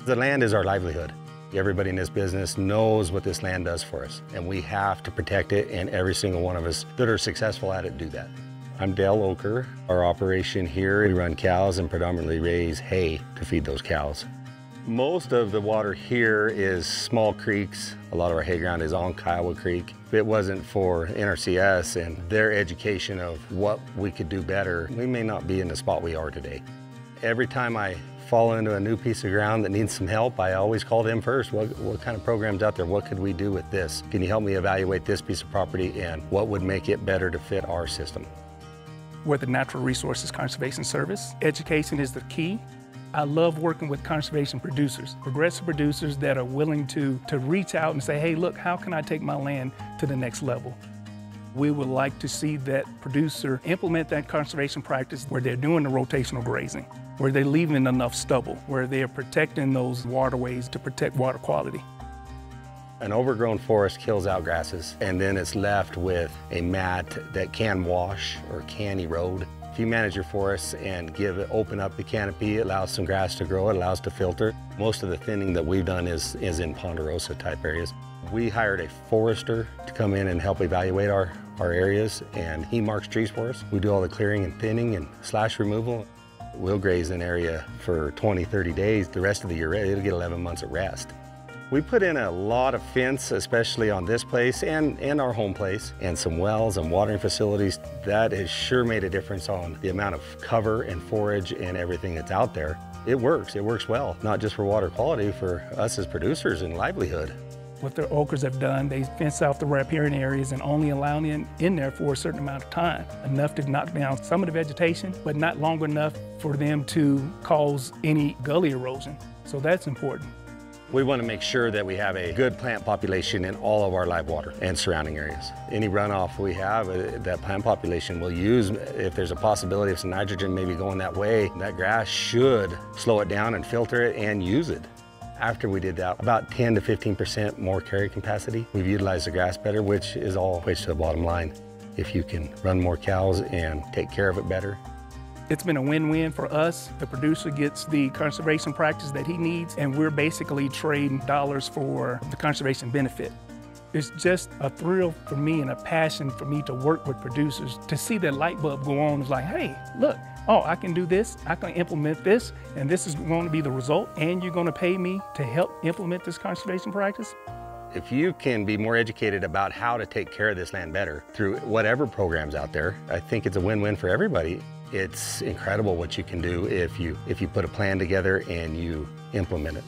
The land is our livelihood. Everybody in this business knows what this land does for us, and we have to protect it, and every single one of us that are successful at it do that. I'm Dale Oker. Our operation here, we run cows and predominantly raise hay to feed those cows. Most of the water here is small creeks. A lot of our hay ground is on Kiowa Creek. If it wasn't for NRCS and their education of what we could do better, we may not be in the spot we are today. Every time I fall into a new piece of ground that needs some help, I always call them first. What kind of program's out there? What could we do with this? Can you help me evaluate this piece of property and what would make it better to fit our system? We're the Natural Resources Conservation Service. Education is the key. I love working with conservation producers, progressive producers that are willing to reach out and say, hey, look, how can I take my land to the next level? We would like to see that producer implement that conservation practice where they're doing the rotational grazing, where they're leaving enough stubble, where they're protecting those waterways to protect water quality. An overgrown forest kills out grasses, and then it's left with a mat that can wash or can erode. If you manage your forests and open up the canopy, it allows some grass to grow, it allows to filter. Most of the thinning that we've done is in ponderosa type areas. We hired a forester to come in and help evaluate our areas, and he marks trees for us. We do all the clearing and thinning and slash removal. We'll graze an area for 20, 30 days. The rest of the year, it'll get 11 months of rest. We put in a lot of fence, especially on this place and our home place, and some wells and watering facilities. That has sure made a difference on the amount of cover and forage and everything that's out there. It works well, not just for water quality, for us as producers and livelihood. What the Okers have done, they fence off the riparian areas and only allow them in there for a certain amount of time, enough to knock down some of the vegetation, but not long enough for them to cause any gully erosion. So that's important. We want to make sure that we have a good plant population in all of our live water and surrounding areas. Any runoff we have, that plant population will use. If there's a possibility of some nitrogen maybe going that way, that grass should slow it down and filter it and use it. After we did that, about 10 to 15% more carry capacity. We've utilized the grass better, which is all equates to the bottom line. If you can run more cows and take care of it better. It's been a win-win for us. The producer gets the conservation practice that he needs, and we're basically trading dollars for the conservation benefit. It's just a thrill for me and a passion for me to work with producers. To see that light bulb go on is like, hey, look, oh, I can do this, I can implement this, and this is going to be the result, and you're going to pay me to help implement this conservation practice. If you can be more educated about how to take care of this land better through whatever programs out there, I think it's a win-win for everybody. It's incredible what you can do if you put a plan together and you implement it.